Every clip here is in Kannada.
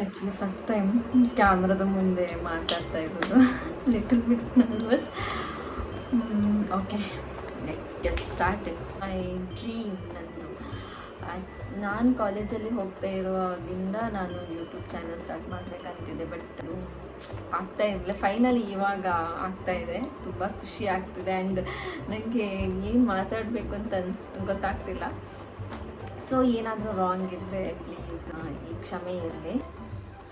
ಆ್ಯಕ್ಚುಲಿ ಫಸ್ಟ್ ಟೈಮ್ ಕ್ಯಾಮ್ರಾದ ಮುಂದೆ ಮಾತಾಡ್ತಾ ಇರೋದು. Little bit nervous. Okay, get started. My dream ನಂದು. ನಾನು ಕಾಲೇಜಲ್ಲಿ ಹೋಗ್ತಾ ಇರೋವಾಗಿಂದ ನಾನು ಯೂಟ್ಯೂಬ್ ಚಾನಲ್ ಸ್ಟಾರ್ಟ್ ಮಾಡಬೇಕಂತಿದ್ದೆ, ಬಟ್ ಅದು ಆಗ್ತಾ ಇರಲಿಲ್ಲ. ಫೈನಲಿ ಇವಾಗ ಆಗ್ತಾ ಇದೆ. ತುಂಬ ಖುಷಿ ಆಗ್ತಿದೆ. ಆ್ಯಂಡ್ ನನಗೆ ಏನು ಮಾತಾಡಬೇಕು ಅಂತ ಗೊತ್ತಾಗ್ತಿಲ್ಲ. ಸೊ ಏನಾದರೂ ರಾಂಗ್ ಇದ್ದರೆ ಪ್ಲೀಸ್ ಈ ಕ್ಷಮೆ ಇರಲಿ.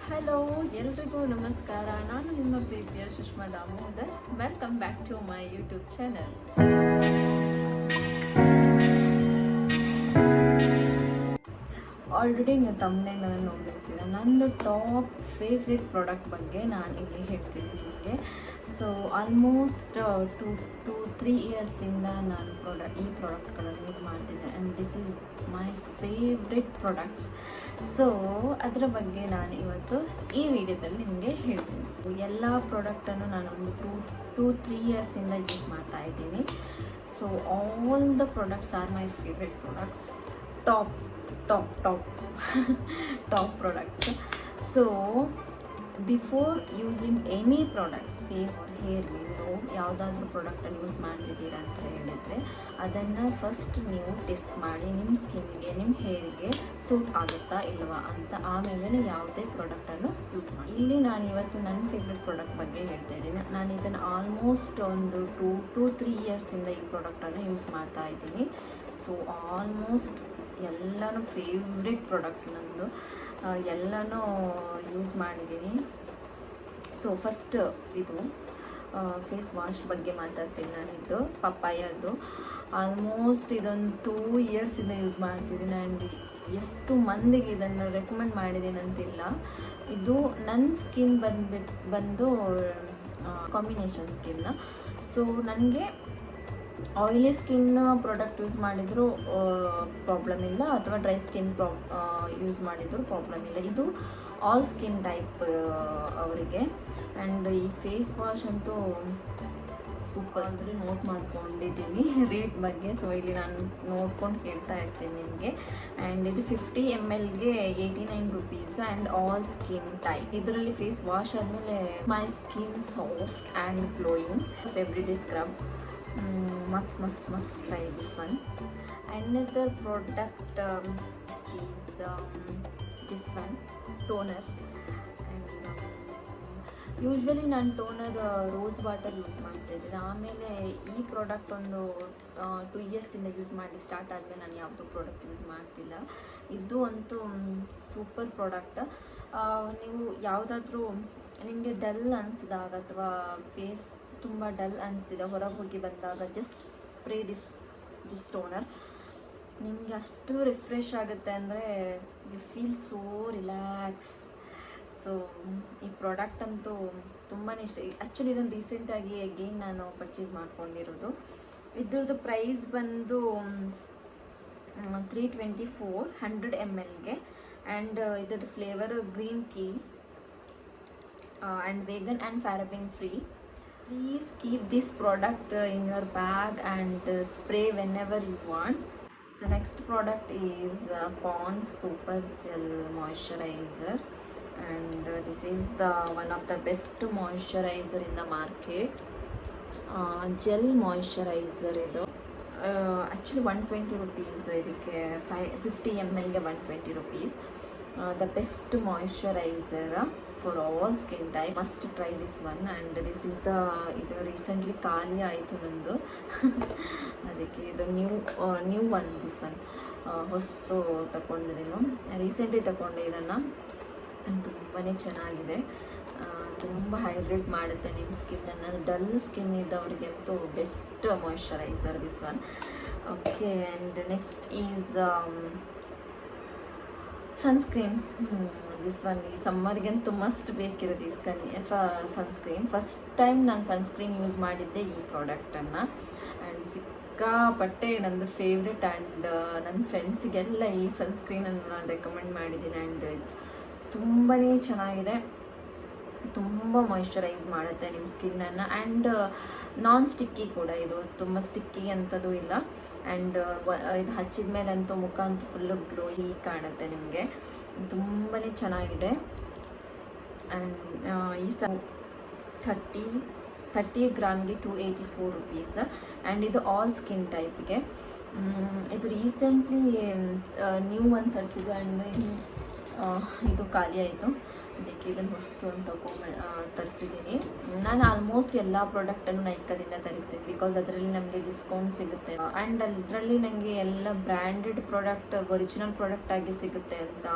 ಹಲೋ, ಎಲ್ರಿಗೂ ನಮಸ್ಕಾರ. ನಾನು ನಿಮ್ಮ ಪ್ರೀತಿಯ Sushma Damodar. Welcome back to my YouTube channel. Already ನೀವು ತಮ್ಮನೇಲಿ ನೋಡಿರ್ತೀರ. ನಂದು ಟಾಪ್ ಫೇವ್ರೆಟ್ ಪ್ರಾಡಕ್ಟ್ ಬಗ್ಗೆ ನಾನು ಇಲ್ಲಿ ಹೇಳ್ತೀನಿ ನಿಮಗೆ. ಸೊ ಆಲ್ಮೋಸ್ಟ್ 2-3 ಇಯರ್ಸಿಂದ ನಾನು ಈ ಪ್ರಾಡಕ್ಟ್ಗಳನ್ನು ಯೂಸ್ ಮಾಡ್ತಿದ್ದೆ. And this is my favourite products. So ಅದರ ಬಗ್ಗೆ ನಾನು ಇವತ್ತು ಈ ವಿಡಿಯೋದಲ್ಲಿ ನಿಮಗೆ ಹೇಳ್ತೀನಿ. ಎಲ್ಲ ಪ್ರಾಡಕ್ಟನ್ನು ನಾನು ಒಂದು 2-3 ಇಯರ್ಸಿಂದ ಯೂಸ್ ಮಾಡ್ತಾ ಇದ್ದೀನಿ. So all the products are my favourite products. Top products. So before using any products, face ಹೇರ್ಗೆ ನೀವು ಯಾವುದಾದ್ರೂ ಪ್ರಾಡಕ್ಟನ್ನು ಯೂಸ್ ಮಾಡ್ತಿದ್ದೀರಾ ಅಂತ ಹೇಳಿದರೆ ಅದನ್ನು ಫಸ್ಟ್ ನೀವು ಟೆಸ್ಟ್ ಮಾಡಿ ನಿಮ್ಮ ಸ್ಕಿನ್ಗೆ, ನಿಮ್ಮ ಹೇರಿಗೆ ಸೂಟ್ ಆಗುತ್ತಾ ಇಲ್ವಾ ಅಂತ. ಆಮೇಲೆ ಯಾವುದೇ ಪ್ರಾಡಕ್ಟನ್ನು ಯೂಸ್ ಮಾಡಿ. ಇಲ್ಲಿ ನಾನು ಇವತ್ತು ನನ್ನ ಫೇವ್ರೆಟ್ ಪ್ರಾಡಕ್ಟ್ ಬಗ್ಗೆ ಹೇಳ್ತಾ ಇದ್ದೀನಿ. ನಾನು ಇದನ್ನು ಆಲ್ಮೋಸ್ಟ್ ಒಂದು 2-3 ಇಯರ್ಸಿಂದ ಈ ಪ್ರಾಡಕ್ಟನ್ನು ಯೂಸ್ ಮಾಡ್ತಾ ಇದ್ದೀನಿ. ಸೊ ಆಲ್ಮೋಸ್ಟ್ ಎಲ್ಲನೂ ಫೇವ್ರೆಟ್ ಪ್ರಾಡಕ್ಟ್ ನಂದು, ಎಲ್ಲನೂ ಯೂಸ್ ಮಾಡಿದ್ದೀನಿ. ಸೊ ಫಸ್ಟ್ ಇದು ಫೇಸ್ ವಾಶ್ ಬಗ್ಗೆ ಮಾತಾಡ್ತೀನಿ ನಾನಿದ್ದು. ಪಪ್ಪಾಯದ್ದು ಆಲ್ಮೋಸ್ಟ್ ಇದೊಂದು 2 ಇಯರ್ಸಿಂದ ಯೂಸ್ ಮಾಡ್ತಿದ್ದೀನಿ. ಆ್ಯಂಡ್ ಎಷ್ಟು ಮಂದಿಗೆ ಇದನ್ನು ರೆಕಮೆಂಡ್ ಮಾಡಿದ್ದೀನಿ ಅಂತಿಲ್ಲ. ಇದು ನನ್ನ ಸ್ಕಿನ್ ಬಂದು ಕಾಂಬಿನೇಷನ್ ಸ್ಕಿನ್. ಸೊ ನನಗೆ ಆಯಿಲಿ ಸ್ಕಿನ್ ಪ್ರಾಡಕ್ಟ್ ಯೂಸ್ ಮಾಡಿದರೂ ಪ್ರಾಬ್ಲಮ್ ಇಲ್ಲ, ಅಥವಾ ಡ್ರೈ ಸ್ಕಿನ್ ಯೂಸ್ ಮಾಡಿದರೂ ಪ್ರಾಬ್ಲಮ್ ಇಲ್ಲ. ಇದು ಆಲ್ ಸ್ಕಿನ್ ಟೈಪ್ ಅವರಿಗೆ. ಆ್ಯಂಡ್ ಈ ಫೇಸ್ ವಾಶ್ ಅಂತೂ ಸೂಪರ್. ಅಂದರೆ ನೋಟ್ ಮಾಡ್ಕೊಂಡಿದ್ದೀನಿ ರೇಟ್ ಬಗ್ಗೆ. ಸೊ ಇಲ್ಲಿ ನಾನು ನೋಡ್ಕೊಂಡು ಹೇಳ್ತಾ ಇರ್ತೀನಿ ನಿಮಗೆ. ಆ್ಯಂಡ್ ಇದು 50 mlಗೆ 89 rupees. And all skin type. ಇದರಲ್ಲಿ ಫೇಸ್ ವಾಶ್ ಆದಮೇಲೆ ಮೈ skin soft and glowing. Everyday scrub. Must try this one. Another product is this one, toner. And usually ನಾನು ಟೋನರ್ ರೋಸ್ ವಾಟರ್ ಯೂಸ್ ಮಾಡ್ತಾಯಿದ್ದೀನಿ. ಆಮೇಲೆ ಈ ಪ್ರಾಡಕ್ಟ್ ಒಂದು 2 ಇಯರ್ಸಿಂದ ಯೂಸ್ ಮಾಡಿ ಸ್ಟಾರ್ಟ್ ಆದಮೇಲೆ ನಾನು ಯಾವುದೂ ಪ್ರಾಡಕ್ಟ್ ಯೂಸ್ ಮಾಡ್ತಿಲ್ಲ. ಇದು ಅಂತೂ ಸೂಪರ್ ಪ್ರಾಡಕ್ಟ್. ನೀವು ಯಾವುದಾದ್ರೂ ನಿಮಗೆ ಡಲ್ ಅನಿಸಿದಾಗ ಅಥವಾ ಫೇಸ್ ತುಂಬ ಡಲ್ ಅನಿಸ್ತಿದೆ, ಹೊರಗೆ ಹೋಗಿ ಬಂದಾಗ ಜಸ್ಟ್ ಸ್ಪ್ರೇ ದಿಸ್ ಟೋನರ್. ನಿಮಗೆ ಅಷ್ಟು ರಿಫ್ರೆಶ್ ಆಗುತ್ತೆ ಅಂದರೆ you feel so relax. So ಈ ಪ್ರಾಡಕ್ಟ್ ಅಂತೂ ತುಂಬಾ ಇಷ್ಟ. ಆ್ಯಕ್ಚುಲಿ ಇದನ್ನು ರೀಸೆಂಟಾಗಿ ಅಗೇನ್ ನಾನು ಪರ್ಚೇಸ್ ಮಾಡ್ಕೊಂಡಿರೋದು. ಇದ್ರದ್ದು ಪ್ರೈಸ್ ಬಂದು 324 100 mlಗೆ. ಆ್ಯಂಡ್ ಇದ್ರದ್ದು flavour green tea and vegan and ಪ್ಯಾರಾಬೆನ್ free. Please keep this product in your bag and spray whenever you want. The next product is Pond's Super Gel Moisturizer, and this is the one of the best moisturizer in the market. Gel moisturizer idu actually 120 rupees. ಇದಕ್ಕೆ 50 mlಗೆ 120 rupees. The best moisturizer for all skin type. Must try this one. And this is ಇದು ರೀಸೆಂಟ್ಲಿ ಖಾಲಿ ಆಯಿತು ನಂದು ಅದಕ್ಕೆ ಇದು ನ್ಯೂ ಒನ್. ದಿಸ್ ಒನ್ ಹೊಸ್ತು ತಗೊಂಡಿದ್ದೀನಿ, ರೀಸೆಂಟ್ಲಿ ತಗೊಂಡೆ ಇದನ್ನು. ತುಂಬಾ ಚೆನ್ನಾಗಿದೆ. ತುಂಬ ಹೈಡ್ರೇಟ್ ಮಾಡುತ್ತೆ ನಿಮ್ಮ ಸ್ಕಿನ್ನನ್ನು. ಡಲ್ ಸ್ಕಿನ್ ಇದ್ದವ್ರಿಗಂತೂ best moisturiser this one. Okay, and next is sunscreen. This one ಈ ಸಮ್ಮರ್ಗಂತೂ ಮಸ್ಟ್ ಬೇಕಿರೋದು ಈ ಸನ್ಸ್ಕ್ರೀನ್. ಫಸ್ಟ್ ಟೈಮ್ ನಾನು ಸನ್ಸ್ಕ್ರೀನ್ ಯೂಸ್ ಮಾಡಿದ್ದೆ ಈ ಪ್ರಾಡಕ್ಟನ್ನು. ಆ್ಯಂಡ್ ಸಿಕ್ಕಾಪಟ್ಟೆ ನಂದು ಫೇವ್ರೆಟ್. ಆ್ಯಂಡ್ ನನ್ನ ಫ್ರೆಂಡ್ಸಿಗೆಲ್ಲ ಈ ಸನ್ಸ್ಕ್ರೀನನ್ನು ನಾನು ರೆಕಮೆಂಡ್ ಮಾಡಿದ್ದೀನಿ. ಆ್ಯಂಡ್ ತುಂಬಾ ಚೆನ್ನಾಗಿದೆ. ತುಂಬ ಮಾಯಿಶ್ಚರೈಸ್ ಮಾಡುತ್ತೆ ನಿಮ್ಮ ಸ್ಕಿನ್ನನ್ನು. ಆ್ಯಂಡ್ ನಾನ್ ಸ್ಟಿಕ್ಕಿ ಕೂಡ. ಇದು ತುಂಬ ಸ್ಟಿಕ್ಕಿ ಅಂಥದ್ದು ಇಲ್ಲ. ಆ್ಯಂಡ್ ಇದು ಹಚ್ಚಿದ ಮೇಲಂತೂ ಮುಖ ಅಂತೂ ಫುಲ್ಲು ಗ್ಲೋಯಿ ಕಾಣುತ್ತೆ ನಿಮಗೆ. ತುಂಬಾ ಚೆನ್ನಾಗಿದೆ. ಆ್ಯಂಡ್ ಈ 30 ಗ್ರಾಮ್ಗೆ 284 ರುಪೀಸ್. ಆ್ಯಂಡ್ ಇದು ಆಲ್ ಸ್ಕಿನ್ ಟೈಪ್ಗೆ. ಇದು ರೀಸೆಂಟ್ಲಿ ನ್ಯೂ ಒಂದು ತರಿಸಿದ್ದು. ಆ್ಯಂಡ್ ಇದು ಖಾಲಿ ಆಯಿತು, ಅದಕ್ಕೆ ಇದನ್ನು ಹೊಸ್ತು ಅಂತ ತರಿಸಿದ್ದೀನಿ. ನಾನು ಆಲ್ಮೋಸ್ಟ್ ಎಲ್ಲ ಪ್ರಾಡಕ್ಟನ್ನು ನೈಕಾದಿಂದ ತರಿಸ್ತೀನಿ, ಬಿಕಾಸ್ ಅದರಲ್ಲಿ ನಮಗೆ ಡಿಸ್ಕೌಂಟ್ ಸಿಗುತ್ತೆ. ಆ್ಯಂಡ್ ಅದರಲ್ಲಿ ನನಗೆ ಎಲ್ಲ ಬ್ರ್ಯಾಂಡೆಡ್ ಪ್ರಾಡಕ್ಟ್, ಒರಿಜಿನಲ್ ಪ್ರಾಡಕ್ಟ್ ಆಗಿ ಸಿಗುತ್ತೆ ಅಂತ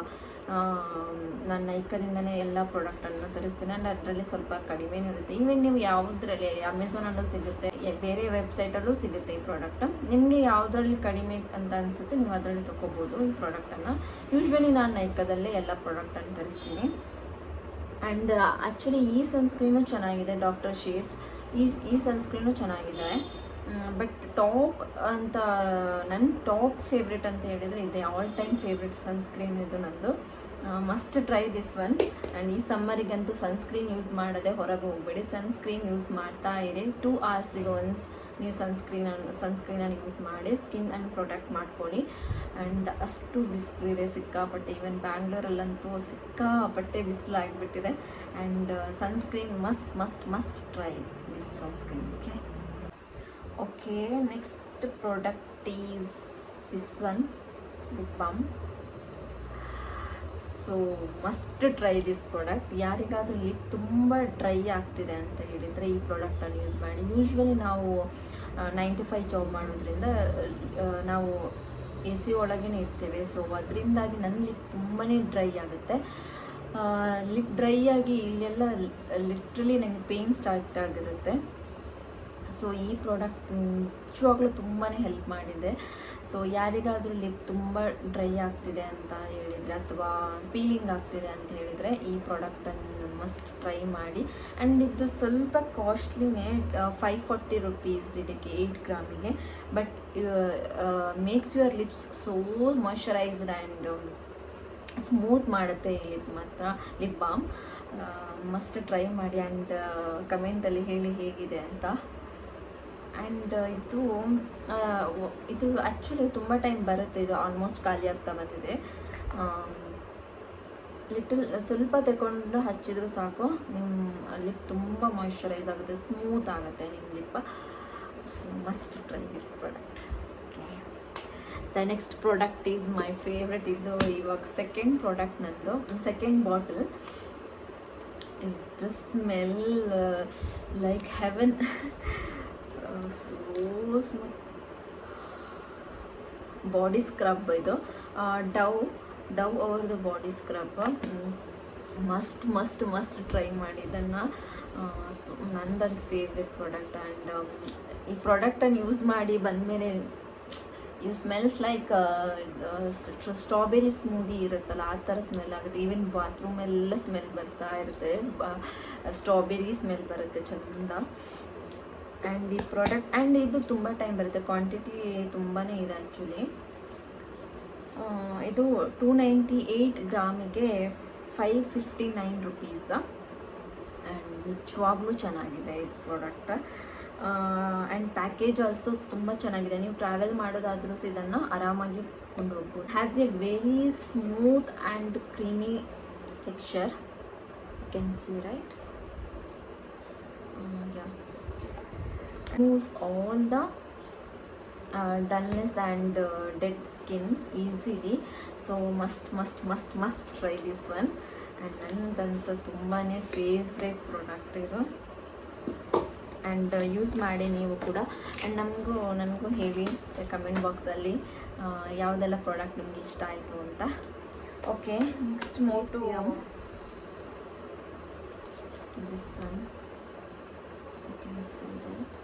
ನಾನು ನೈಕಾದಿಂದನೇ ಎಲ್ಲ ಪ್ರಾಡಕ್ಟನ್ನು ತರಿಸ್ತೀನಿ. ಆ್ಯಂಡ್ ಅದರಲ್ಲಿ ಸ್ವಲ್ಪ ಕಡಿಮೆನೂ ಇರುತ್ತೆ. ಈವನ್ ನೀವು ಯಾವುದರಲ್ಲಿ ಅಮೆಝಾನಲ್ಲೂ ಸಿಗುತ್ತೆ, ಬೇರೆ ವೆಬ್ಸೈಟಲ್ಲೂ ಸಿಗುತ್ತೆ ಈ ಪ್ರಾಡಕ್ಟ್. ನಿಮಗೆ ಯಾವುದರಲ್ಲಿ ಕಡಿಮೆ ಅಂತ ಅನಿಸುತ್ತೆ ನೀವು ಅದರಲ್ಲಿ ತೊಗೋಬೋದು ಈ ಪ್ರಾಡಕ್ಟನ್ನು. ಯೂಶ್ವಲಿ ನಾನು ನೈಕಾದಲ್ಲೇ ಎಲ್ಲ ಪ್ರಾಡಕ್ಟನ್ನು ತರಿಸ್ತೀನಿ. ಆ್ಯಂಡ್ ಆ್ಯಕ್ಚುಲಿ ಈ ಸನ್ಸ್ಕ್ರೀನು ಚೆನ್ನಾಗಿದೆ, ಡಾಕ್ಟರ್ ಶೇಡ್ಸ್. ಈ ಸನ್ಸ್ಕ್ರೀನು ಚೆನ್ನಾಗಿದೆ. ಬಟ್ ಟಾಪ್ ಅಂತ ನನ್ನ ಟಾಪ್ ಫೇವ್ರೆಟ್ ಅಂತ ಹೇಳಿದರೆ ಇದೆ, ಆಲ್ ಟೈಮ್ ಫೇವ್ರೆಟ್ ಸನ್ಸ್ಕ್ರೀನ್ ಇದು ನಂದು. Must try this one. And ಈ ಸಮ್ಮರಿಗಂತೂ ಸನ್ಸ್ಕ್ರೀನ್ ಯೂಸ್ ಮಾಡದೆ ಹೊರಗೆ ಹೋಗಬೇಡಿ, ಸನ್ಸ್ಕ್ರೀನ್ ಯೂಸ್ ಮಾಡ್ತಾ ಇರಿ. 2 hours ಒನ್ಸ್ ನೀವು ಸನ್ಸ್ಕ್ರೀನನ್ನು ಯೂಸ್ ಮಾಡಿ ಸ್ಕಿನ್ ಆ್ಯಂಡ್ ಪ್ರೊಟೆಕ್ಟ್ ಮಾಡ್ಕೊಳ್ಳಿ. ಆ್ಯಂಡ್ ಅಷ್ಟು ಬಿಸಿಲಿದೆ ಸಿಕ್ಕಾಪಟ್ಟೆ, ಈವನ್ ಬ್ಯಾಂಗ್ಳೂರಲ್ಲಂತೂ ಸಿಕ್ಕಾಪಟ್ಟೆ ಬಿಸಿಲಾಗಿಬಿಟ್ಟಿದೆ. And sunscreen must try this sunscreen. Okay, next product is this one, lip balm. So must try this product. ಯಾರಿಗಾದರೂ ಲಿಪ್ ತುಂಬ ಡ್ರೈ ಆಗ್ತಿದೆ ಅಂತ ಹೇಳಿದರೆ ಈ ಪ್ರಾಡಕ್ಟನ್ನು ಯೂಸ್ ಮಾಡಿ. ಯೂಶ್ವಲಿ ನಾವು 9 to 5 ಜಾಬ್ ಮಾಡೋದ್ರಿಂದ ನಾವು AC ಒಳಗೇ ಇರ್ತೇವೆ. ಸೊ ಅದರಿಂದಾಗಿ ನನ್ನ ಲಿಪ್ ತುಂಬಾ ಡ್ರೈ ಆಗುತ್ತೆ. ಲಿಪ್ ಡ್ರೈ ಆಗಿ ಇಲ್ಲೆಲ್ಲ ಲಿಟ್ರಲಿ ನನಗೆ ಪೇಯ್ನ್ ಸ್ಟಾರ್ಟ್ ಆಗಿರುತ್ತೆ. ಸೊ ಈ ಪ್ರಾಡಕ್ಟ್ ನಿಜವಾಗ್ಲೂ ತುಂಬಾ ಹೆಲ್ಪ್ ಮಾಡಿದೆ. ಸೊ ಯಾರಿಗಾದರೂ ಲಿಪ್ ತುಂಬ ಡ್ರೈ ಆಗ್ತಿದೆ ಅಂತ ಹೇಳಿದರೆ ಅಥವಾ ಪೀಲಿಂಗ್ ಆಗ್ತಿದೆ ಅಂತ ಹೇಳಿದರೆ ಈ ಪ್ರಾಡಕ್ಟನ್ನು ಮಸ್ಟ್ ಟ್ರೈ ಮಾಡಿ. ಆ್ಯಂಡ್ ಇದು ಸ್ವಲ್ಪ ಕಾಸ್ಟ್ಲಿನೇ, 540 ರುಪೀಸ್ ಇದಕ್ಕೆ 8 ಗ್ರಾಮಿಗೆ. But makes your lips so moisturised and smooth ಮಾಡುತ್ತೆ ಈ ಲಿಪ್ ಬಾಮ್. ಮಸ್ಟ್ ಟ್ರೈ ಮಾಡಿ ಆ್ಯಂಡ್ ಕಮೆಂಟಲ್ಲಿ ಹೇಳಿ ಹೇಗಿದೆ ಅಂತ. ಆ್ಯಂಡ್ ಇದು ಆ್ಯಕ್ಚುಲಿ ತುಂಬ ಟೈಮ್ ಬರುತ್ತೆ, ಇದು ಆಲ್ಮೋಸ್ಟ್ ಖಾಲಿ ಆಗ್ತಾ ಬಂದಿದೆ. ಸ್ವಲ್ಪ ತಗೊಂಡು ಹಚ್ಚಿದ್ರು ಸಾಕು, ನಿಮ್ಮ ಲಿಪ್ ತುಂಬ ಮಾಯ್ಶ್ಚರೈಸ್ ಆಗುತ್ತೆ, ಸ್ಮೂತ್ ಆಗುತ್ತೆ ನಿಮ್ಮ lip. So must try this product. The next product is my favourite. ಇದು ಇವಾಗ ಸೆಕೆಂಡ್ ಪ್ರಾಡಕ್ಟ್ ನಂದು, ಸೆಕೆಂಡ್ ಬಾಟಲ್. ಇದು smell like Heaven. So smooth body scrub. ಇದು ಡವ್ ಅವ್ರದ್ದು ಬಾಡಿ ಸ್ಕ್ರಬ್. ಮಸ್ಟ್ ಟ್ರೈ ಮಾಡಿ ಇದನ್ನು. ನಂದಂತ ಫೇವ್ರೆಟ್ ಪ್ರಾಡಕ್ಟ್. ಆ್ಯಂಡ್ ಈ ಪ್ರಾಡಕ್ಟನ್ನು ಯೂಸ್ ಮಾಡಿ ಬಂದಮೇಲೆ you smells like strawberry smoothie ಇರುತ್ತಲ್ಲ ಆ ಥರ ಸ್ಮೆಲ್ ಆಗುತ್ತೆ. ಈವನ್ ಬಾತ್ರೂಮೆಲ್ಲ ಸ್ಮೆಲ್ ಬರ್ತಾ ಇರುತ್ತೆ, ಸ್ಟ್ರಾಬೆರಿ ಸ್ಮೆಲ್ ಬರುತ್ತೆ ಚಂದ. ಆ್ಯಂಡ್ ಈ ಪ್ರಾಡಕ್ಟ್ ಇದು ತುಂಬ ಟೈಮ್ ಬರುತ್ತೆ, ಕ್ವಾಂಟಿಟಿ ತುಂಬಾ ಇದೆ ಆ್ಯಕ್ಚುಲಿ. ಇದು 298 ಗ್ರಾಮಿಗೆ 559 ರುಪೀಸ್. ಆ್ಯಂಡ್ ನಿಜವಾಗ್ಲೂ ಚೆನ್ನಾಗಿದೆ ಇದು ಪ್ರಾಡಕ್ಟ್. ಆ್ಯಂಡ್ ಪ್ಯಾಕೇಜ್ ಆಲ್ಸೋ ತುಂಬ ಚೆನ್ನಾಗಿದೆ. ನೀವು ಟ್ರಾವೆಲ್ ಮಾಡೋದಾದ್ರೂ ಇದನ್ನು ಆರಾಮಾಗಿ ಕೊಂಡು ಹೋಗ್ಬೋದು. Has a very smooth and creamy texture, you can see right. removes all the dullness and dead skin easily. So must try this one. And nandantu tumbane favorite product idu. And use ಮಾಡಿ ನೀವು ಕೂಡ. ಆ್ಯಂಡ್ ನನಗೂ ಹೇಳಿ ಕಮೆಂಟ್ ಬಾಕ್ಸಲ್ಲಿ ಯಾವುದೆಲ್ಲ ಪ್ರಾಡಕ್ಟ್ ನಿಮಗೆ ಇಷ್ಟ ಆಯಿತು ಅಂತ. Okay, next move to this one, you can see right.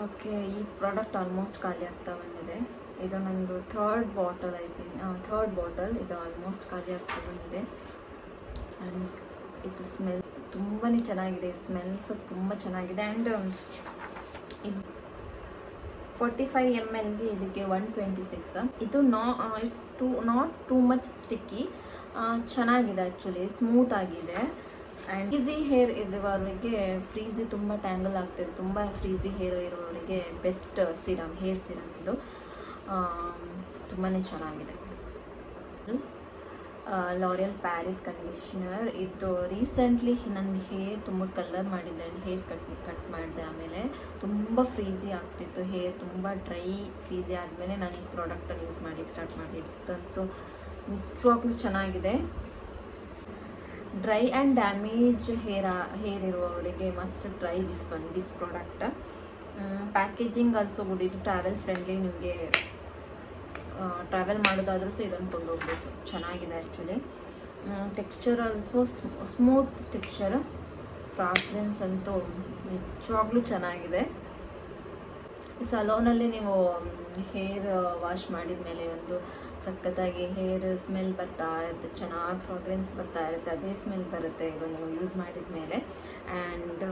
Okay, ಈ ಪ್ರಾಡಕ್ಟ್ ಆಲ್ಮೋಸ್ಟ್ ಖಾಲಿ ಆಗ್ತಾ ಬಂದಿದೆ. ಇದು ನಂದು ಥರ್ಡ್ ಬಾಟಲ್ ಇದು ಆಲ್ಮೋಸ್ಟ್ ಖಾಲಿ ಆಗ್ತಾ ಬಂದಿದೆ. ಆ್ಯಂಡ್ ಇದು ಸ್ಮೆಲ್ ತುಂಬಾ ಚೆನ್ನಾಗಿದೆ, ಸ್ಮೆಲ್ಸ್ ತುಂಬ ಚೆನ್ನಾಗಿದೆ. ಆ್ಯಂಡ್ ಇದು 45 ml ಇದಕ್ಕೆ 126. ಇದು it's not too much sticky, ಚೆನ್ನಾಗಿದೆ ಆ್ಯಕ್ಚುಲಿ, ಸ್ಮೂತ್ ಆಗಿದೆ. ಆ್ಯಂಡ್ ಫ್ರೀಝಿ ಹೇರ್ ಇರುವವರಿಗೆ, ಫ್ರೀಝಿ ತುಂಬ ಟ್ಯಾಂಗಲ್ ಆಗ್ತಿದೆ, ತುಂಬ ಫ್ರೀಝಿ ಹೇರ್ ಇರುವವರಿಗೆ ಬೆಸ್ಟ್ ಹೇರ್ ಸಿರಮ್ ಇದು. ತುಂಬಾ ಚೆನ್ನಾಗಿದೆ. L'Oreal Paris conditioner. ಇದು ರೀಸೆಂಟ್ಲಿ ನನ್ನ ಹೇರ್ ತುಂಬ ಕಲರ್ ಮಾಡಿದ್ದೆ ಆ್ಯಂಡ್ ಹೇರ್ ಕಟ್ ಮಾಡಿದೆ. ಆಮೇಲೆ ತುಂಬ ಫ್ರೀಝಿ ಆಗ್ತಿತ್ತು ಹೇರ್, ತುಂಬ ಡ್ರೈ ಫ್ರೀಝಿ ಆದಮೇಲೆ ನಾನು ಈ ಪ್ರಾಡಕ್ಟನ್ನು ಯೂಸ್ ಮಾಡಲಿಕ್ಕೆ ಸ್ಟಾರ್ಟ್ ಮಾಡಿದ್ದಂತೂ ನಿಜವಾಗ್ಲೂ ಚೆನ್ನಾಗಿದೆ. ಡ್ರೈ ಆ್ಯಂಡ್ ಡ್ಯಾಮೇಜ್ ಹೇರ್ ಇರುವವರಿಗೆ must try this product. Packaging also good. ಇದು ಟ್ರಾವೆಲ್ ಫ್ರೆಂಡ್ಲಿ. ನಿಮಗೆ ಟ್ರಾವೆಲ್ ಮಾಡೋದಾದ್ರೂ ಸಹ ಇದನ್ನು ಕೊಂಡೋಗ್ಬೋದು. ಚೆನ್ನಾಗಿದೆ actually. Texture also smooth texture. Fragrance ಅಂತೂ ನಿಜವಾಗ್ಲೂ ಚೆನ್ನಾಗಿದೆ. ಸಲೂನಲ್ಲಿ ನೀವು ಹೇರ್ ವಾಶ್ ಮಾಡಿದ ಮೇಲೆ ಒಂದು ಸಖತ್ತಾಗಿ ಹೇರ್ ಸ್ಮೆಲ್ ಬರ್ತಾ ಇರುತ್ತೆ, ಚೆನ್ನಾಗಿ ಫ್ರಾಗ್ರೆನ್ಸ್ ಬರ್ತಾ ಇರುತ್ತೆ, ಅದೇ ಸ್ಮೆಲ್ ಬರುತ್ತೆ ಇದು ನೀವು ಯೂಸ್ ಮಾಡಿದ ಮೇಲೆ. And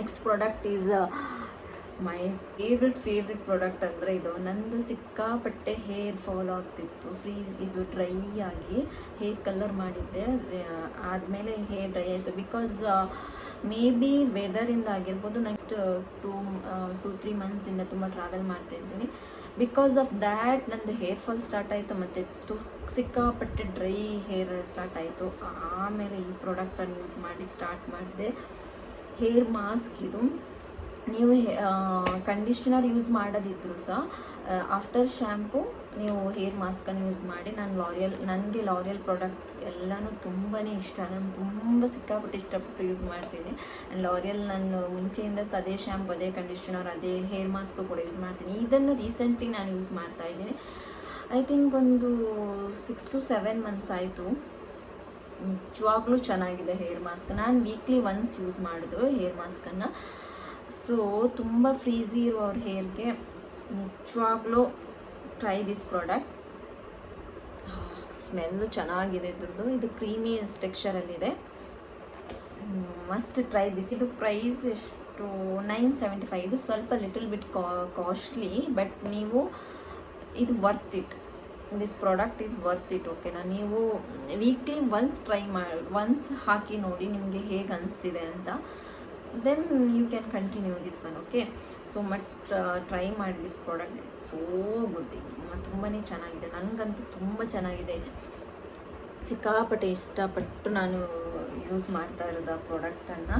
next product is my favourite product ಅಂದರೆ ಇದು. ನಂದು ಸಿಕ್ಕಾಪಟ್ಟೆ ಹೇರ್ ಫಾಲ್ ಆಗ್ತಿತ್ತು, ಇದು ಡ್ರೈ ಆಗಿ ಹೇರ್ ಕಲರ್ ಮಾಡಿದ್ದೆ, ಆದಮೇಲೆ ಹೇರ್ ಡ್ರೈ ಆಯಿತು. ಬಿಕಾಸ್ ಮೇ ಬಿ ವೆದರಿಂದ ಆಗಿರ್ಬೋದು. ನೆಕ್ಸ್ಟ್ 2-3 ಮಂತ್ಸಿಂದ ತುಂಬ ಟ್ರಾವೆಲ್ ಮಾಡ್ತಾ ಇದ್ದೀನಿ. ಬಿಕಾಸ್ ಆಫ್ ದ್ಯಾಟ್ ನಂದು ಹೇರ್ ಫಾಲ್ ಸ್ಟಾರ್ಟ್ ಆಯಿತು, ಮತ್ತು ಸಿಕ್ಕಾಪಟ್ಟೆ ಡ್ರೈ ಹೇರ್ ಸ್ಟಾರ್ಟ್ ಆಯಿತು. ಆಮೇಲೆ ಈ ಪ್ರಾಡಕ್ಟನ್ನು ಯೂಸ್ ಮಾಡಿ ಸ್ಟಾರ್ಟ್ ಮಾಡಿದೆ. ಹೇರ್ ಮಾಸ್ಕ್ ಇದು. ನೀವು ಕಂಡೀಷ್ನರ್ ಯೂಸ್ ಮಾಡೋದಿದ್ರು ಸಹ ಆಫ್ಟರ್ ಶ್ಯಾಂಪು ನೀವು ಹೇರ್ ಮಾಸ್ಕನ್ನು ಯೂಸ್ ಮಾಡಿ. ನನಗೆ ಲಾರಿಯಲ್ ಪ್ರಾಡಕ್ಟ್ ಎಲ್ಲನೂ ತುಂಬಾ ಇಷ್ಟ. ನಾನು ತುಂಬ ಸಿಕ್ಕಾಪಟ್ಟು ಇಷ್ಟಪಟ್ಟು ಯೂಸ್ ಮಾಡ್ತೀನಿ. ಆ್ಯಂಡ್ ಲಾರಿಯಲ್ ನಾನು ಮುಂಚೆಯಿಂದ ಅದೇ ಶ್ಯಾಂಪು, ಅದೇ ಕಂಡೀಷ್ನರ್, ಅದೇ ಹೇರ್ ಮಾಸ್ಕು ಕೂಡ ಯೂಸ್ ಮಾಡ್ತೀನಿ. ಇದನ್ನು ರೀಸೆಂಟ್ಲಿ ನಾನು ಯೂಸ್ ಮಾಡ್ತಾಯಿದ್ದೀನಿ. ಐ ಥಿಂಕ್ ಒಂದು 6 to 7 ಮಂತ್ಸ್ ಆಯಿತು. ನಿಜವಾಗ್ಲೂ ಚೆನ್ನಾಗಿದೆ ಹೇರ್ ಮಾಸ್ಕ್. ನಾನು ವೀಕ್ಲಿ ಒನ್ಸ್ ಯೂಸ್ ಮಾಡೋದು ಹೇರ್ ಮಾಸ್ಕನ್ನು. ಸೊ ತುಂಬ ಫ್ರೀಝಿ ಇರುವವ್ರ ಹೇರ್ಗೆ ನಿಜವಾಗ್ಲೂ ಟ್ರೈ ದಿಸ್ ಪ್ರಾಡಕ್ಟ್. ಸ್ಮೆಲ್ಲು ಚೆನ್ನಾಗಿದೆ ಇದ್ರದ್ದು. ಇದು ಕ್ರೀಮಿ ಟೆಕ್ಸ್ಚರಲ್ಲಿದೆ. Must try this. ಇದು ಪ್ರೈಸ್ ಎಷ್ಟು? 975. ಇದು ಸ್ವಲ್ಪ ಲಿಟಲ್ ಬಿಟ್ ಕಾಸ್ಟ್ಲಿ, ಬಟ್ ನೀವು ಇದು worth it. This product is worth it. ಓಕೆನಾ? ನೀವು ವೀಕ್ಲಿ ಒನ್ಸ್ ಹಾಕಿ ನೋಡಿ ನಿಮಗೆ ಹೇಗೆ ಅನಿಸ್ತಿದೆ ಅಂತ. Then you can continue this one. Okay, so try ಮಾಡಿ ದಿಸ್ ಪ್ರಾಡಕ್ಟ್. So good. ತುಂಬಾ ಚೆನ್ನಾಗಿದೆ. ನನಗಂತೂ ತುಂಬ ಚೆನ್ನಾಗಿದೆ. ಸಿಕ್ಕಾಪಟ್ಟೆ ಇಷ್ಟಪಟ್ಟು ನಾನು ಯೂಸ್ ಮಾಡ್ತಾ ಇರೋದು ಆ ಪ್ರಾಡಕ್ಟನ್ನು.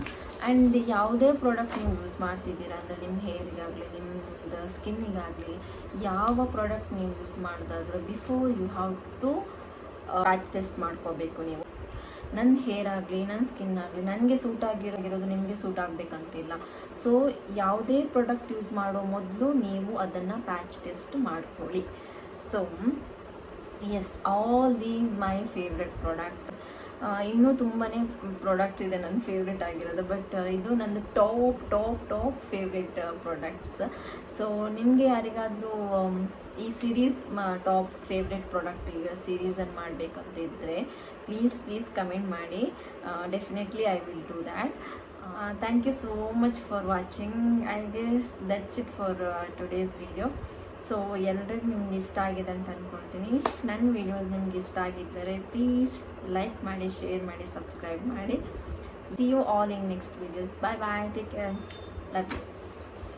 ಆ್ಯಂಡ್ ಯಾವುದೇ ಪ್ರಾಡಕ್ಟ್ ನೀವು ಯೂಸ್ ಮಾಡ್ತಿದ್ದೀರಾ ಅಂದರೆ ನಿಮ್ಮ ಹೇರಿಗಾಗಲಿ ನಿಮ್ಮದು ಸ್ಕಿನ್ನಿಗಾಗಲಿ ಯಾವ ಪ್ರಾಡಕ್ಟ್ ನೀವು ಯೂಸ್ ಮಾಡೋದಾದರೂ before you have to patch test ಮಾಡ್ಕೋಬೇಕು ನೀವು. ನನ್ನ ಹೇರ್ ಆಗಲಿ ನನ್ನ ಸ್ಕಿನ್ ಆಗಲಿ ನನಗೆ ಸೂಟ್ ಆಗಿರೋದು ನಿಮಗೆ ಸೂಟ್ ಆಗಬೇಕಂತಿಲ್ಲ. ಸೊ ಯಾವುದೇ ಪ್ರಾಡಕ್ಟ್ ಯೂಸ್ ಮಾಡೋ ಮೊದಲು ನೀವು ಅದನ್ನು ಪ್ಯಾಚ್ ಟೆಸ್ಟ್ ಮಾಡ್ಕೊಳ್ಳಿ. So yes, all these my favourite product. ಇನ್ನೂ ತುಂಬಾ ಪ್ರಾಡಕ್ಟ್ ಇದೆ ನನ್ನ ಫೇವ್ರೆಟ್ ಆಗಿರೋದು, ಬಟ್ ಇದು ನಂದು ಟಾಪ್ ಫೇವ್ರೆಟ್ ಪ್ರಾಡಕ್ಟ್ಸ್. ಸೊ ನಿಮಗೆ ಯಾರಿಗಾದರೂ ಈ ಸೀರೀಸ್ ಟಾಪ್ ಫೇವ್ರೆಟ್ ಪ್ರಾಡಕ್ಟ್ ಈಗ ಸೀರೀಸನ್ನು ಮಾಡಬೇಕಂತಿದ್ದರೆ ಪ್ಲೀಸ್ ಕಮೆಂಟ್ ಮಾಡಿ. Definitely I will do that. Thank you so much for watching. I guess that's it for today's video. So ಎಲ್ರಿಗೂ ನಿಮ್ಗೆ ಇಷ್ಟ ಆಗಿದೆ ಅಂತ ಅಂದ್ಕೊಳ್ತೀನಿ. ಇಫ್ ನನ್ನ ವೀಡಿಯೋಸ್ ನಿಮ್ಗೆ ಇಷ್ಟ ಆಗಿದ್ದರೆ ಪ್ಲೀಸ್ ಲೈಕ್ ಮಾಡಿ, ಶೇರ್ ಮಾಡಿ, ಸಬ್ಸ್ಕ್ರೈಬ್ ಮಾಡಿ. See you all in next videos. Bye, take care, love you.